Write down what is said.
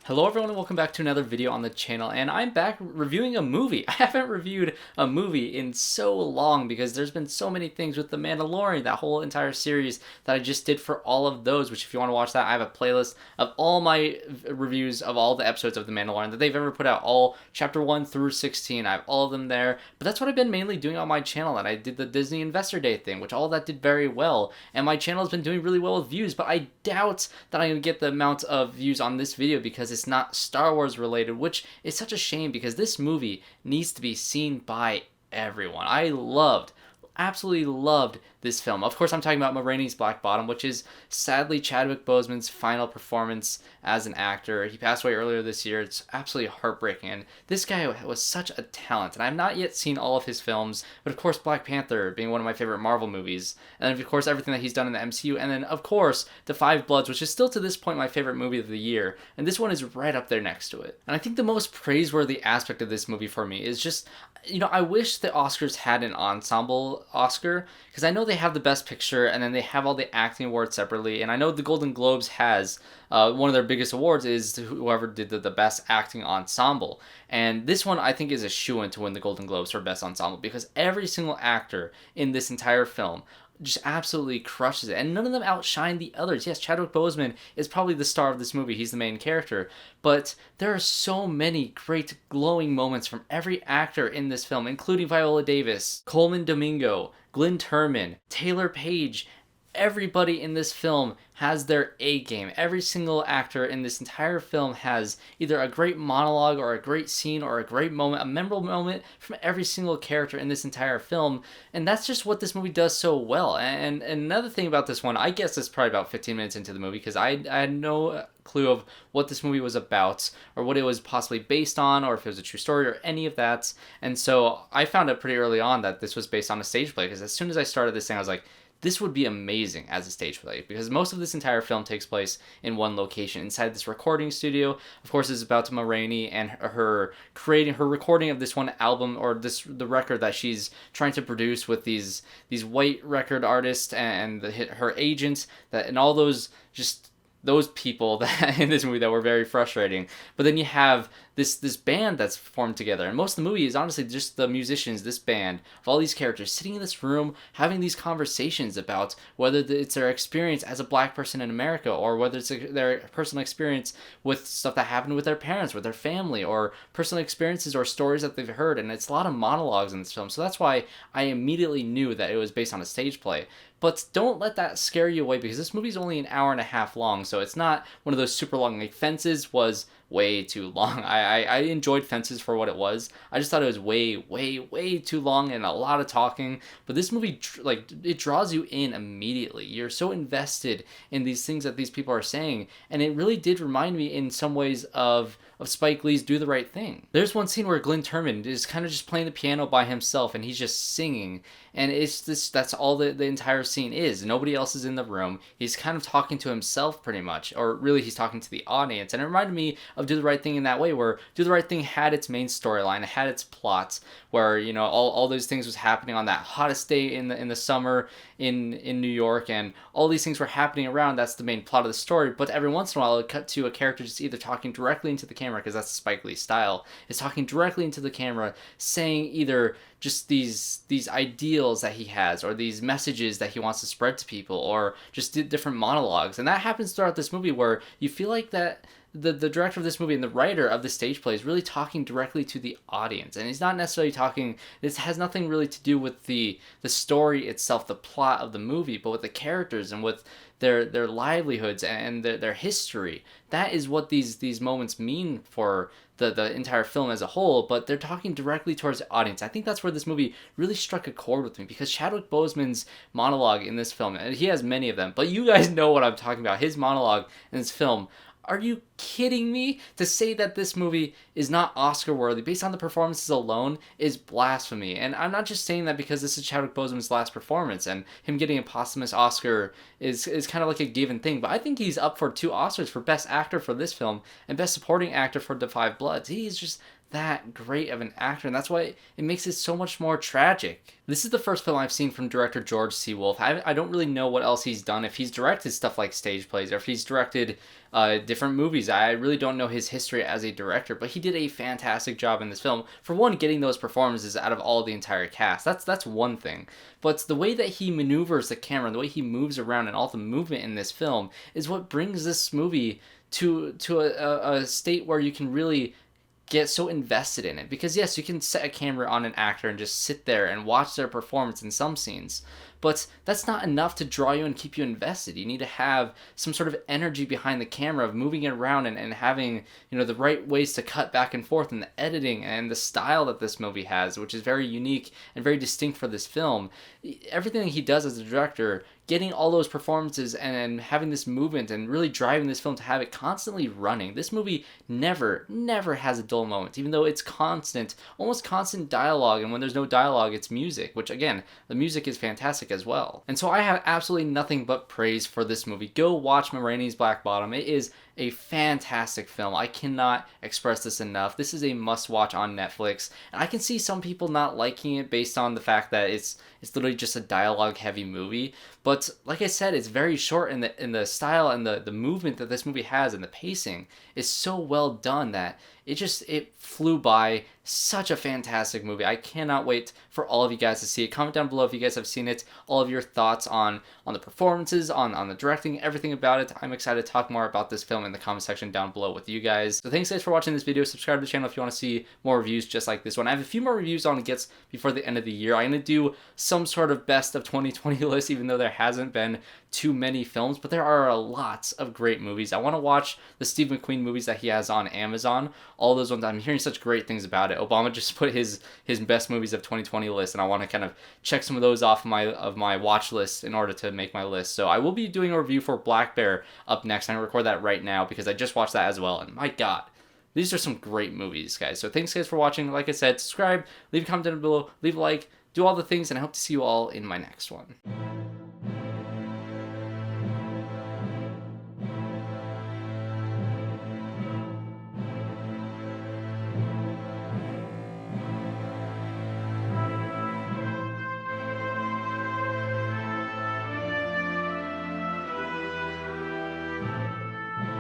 Hello everyone and welcome back to another video on the channel, and I'm back reviewing a movie. I haven't reviewed a movie in so long because there's been so many things with The Mandalorian, that whole entire series that I just did for all of those, which if you want to watch that, I have a playlist of all my reviews of all the episodes of The Mandalorian that they've ever put out, all chapter 1 through 16. I have all of them there, but that's what I've been mainly doing on my channel, and I did the Disney Investor Day thing, which all of that did very well, and my channel has been doing really well with views, but I doubt that I'm going to get the amount of views on this video because it's not Star Wars related, which is such a shame because this movie needs to be seen by everyone. Absolutely loved this film. Of course, I'm talking about Rainey's Black Bottom, which is sadly Chadwick Boseman's final performance as an actor. He passed away earlier this year. It's absolutely heartbreaking. And this guy was such a talent. And I've not yet seen all of his films, but of course, Black Panther being one of my favorite Marvel movies. And then, of course, everything that he's done in the MCU. And then, of course, The Five Bloods, which is still to this point my favorite movie of the year. And this one is right up there next to it. And I think the most praiseworthy aspect of this movie for me is just, I wish the Oscars had an ensemble Oscar, because I know they have the Best Picture and then they have all the acting awards separately, and I know the Golden Globes has one of their biggest awards is whoever did the best acting ensemble, and this one I think is a shoo-in to win the Golden Globes for best ensemble because every single actor in this entire film just absolutely crushes it, and none of them outshine the others. Yes, Chadwick Boseman is probably the star of this movie. He's the main character, but there are so many great glowing moments from every actor in this film, including Viola Davis, Colman Domingo, Glynn Turman, Taylour, Paige. Everybody in this film has their A game. Every single actor in this entire film has either a great monologue or a great scene or a great moment, a memorable moment from every single character in this entire film. And that's just what this movie does so well. And another thing about this one, I guess it's probably about 15 minutes into the movie because I had no clue of what this movie was about or what it was possibly based on or if it was a true story or any of that. And so I found out pretty early on that this was based on a stage play because as soon as I started this thing, I was like, this would be amazing as a stage play because most of this entire film takes place in one location inside this recording studio. Of course, it's about Rainey and her creating her recording of this one album or the record that she's trying to produce with these white record artists and her agents and all those people that in this movie that were very frustrating. But then you have this band that's formed together, and most of the movie is honestly just the musicians, this band of all these characters sitting in this room having these conversations about whether it's their experience as a black person in America or whether it's their personal experience with stuff that happened with their parents, with their family, or personal experiences or stories that they've heard. And it's a lot of monologues in this film, so that's why I immediately knew that it was based on a stage play. But don't let that scare you away because this movie's only an hour and a half long, so it's not one of those super long. Like Fences was way too long. I enjoyed Fences for what it was. I just thought it was way too long and a lot of talking. But this movie, it draws you in immediately. You're so invested in these things that these people are saying, and it really did remind me in some ways of Spike Lee's Do the Right Thing. There's one scene where Glynn Turman is kind of just playing the piano by himself and he's just singing, and that's all the entire scene is. Nobody else is in the room. He's kind of talking to himself pretty much, or really he's talking to the audience. And it reminded me of Do the Right Thing in that way, where Do the Right Thing had its main storyline, it had its plots, where all those things was happening on that hottest day in the summer in New York, and all these things were happening around. That's the main plot of the story. But every once in a while, it would cut to a character just either talking directly into the camera, because that's Spike Lee's style, is talking directly into the camera, saying either just these ideals that he has or these messages that he wants to spread to people, or just different monologues. And that happens throughout this movie where you feel like that the director of this movie and the writer of the stage play is really talking directly to the audience, and he's not necessarily talking, this has nothing really to do with the story itself, the plot of the movie, but with the characters and with their livelihoods and their history. That is what these moments mean for the entire film as a whole, but they're talking directly towards the audience. I think that's where this movie really struck a chord with me, because Chadwick Boseman's monologue in this film, and he has many of them, but you guys know what I'm talking about, his monologue in this film. Are you kidding me? To say that this movie is not Oscar worthy based on the performances alone is blasphemy. And I'm not just saying that because this is Chadwick Boseman's last performance and him getting a posthumous Oscar is kind of like a given thing. But I think he's up for 2 Oscars, for Best Actor for this film and Best Supporting Actor for The Five Bloods. He's just that great of an actor, and that's why it makes it so much more tragic. This is the first film I've seen from director George C. Wolfe. I don't really know what else he's done, if he's directed stuff like stage plays, or if he's directed different movies. I really don't know his history as a director, but he did a fantastic job in this film. For one, getting those performances out of all the entire cast. That's one thing. But the way that he maneuvers the camera, and the way he moves around, and all the movement in this film is what brings this movie to a state where you can really get so invested in it. Because yes, you can set a camera on an actor and just sit there and watch their performance in some scenes, but that's not enough to draw you and keep you invested. You need to have some sort of energy behind the camera of moving it around, and having, you know, the right ways to cut back and forth, and the editing and the style that this movie has, which is very unique and very distinct for this film. Everything he does as a director, getting all those performances and having this movement and really driving this film to have it constantly running. This movie never has a dull moment, even though it's constant, almost constant dialogue, and when there's no dialogue, it's music, which again, the music is fantastic as well. And so I have absolutely nothing but praise for this movie. Go watch Rainey's Black Bottom. It is a fantastic film. I cannot express this enough. This is a must-watch on Netflix, and I can see some people not liking it based on the fact that it's literally just a dialogue-heavy movie. But like I said, it's very short, and the style and the movement that this movie has and the pacing is so well done that it flew by. Such a fantastic movie. I cannot wait for all of you guys to see it. Comment down below if you guys have seen it, all of your thoughts on the performances, on the directing, everything about it. I'm excited to talk more about this film in the comment section down below with you guys. So thanks guys for watching this video. Subscribe to the channel if you want to see more reviews just like this one. I have a few more reviews on Gets before the end of the year. I'm going to do some sort of best of 2020 list, even though there hasn't been too many films, but there are lots of great movies. I want to watch the Steve McQueen movies that he has on Amazon. All those ones, I'm hearing such great things about it. Obama just put his best movies of 2020 list, and I want to kind of check some of those off of my watch list in order to make my list. So I will be doing a review for Black Bear up next. I'm going to record that right now because I just watched that as well, and my god, these are some great movies, guys. So thanks guys for watching. Like I said, subscribe, leave a comment down below, leave a like, do all the things, and I hope to see you all in my next one.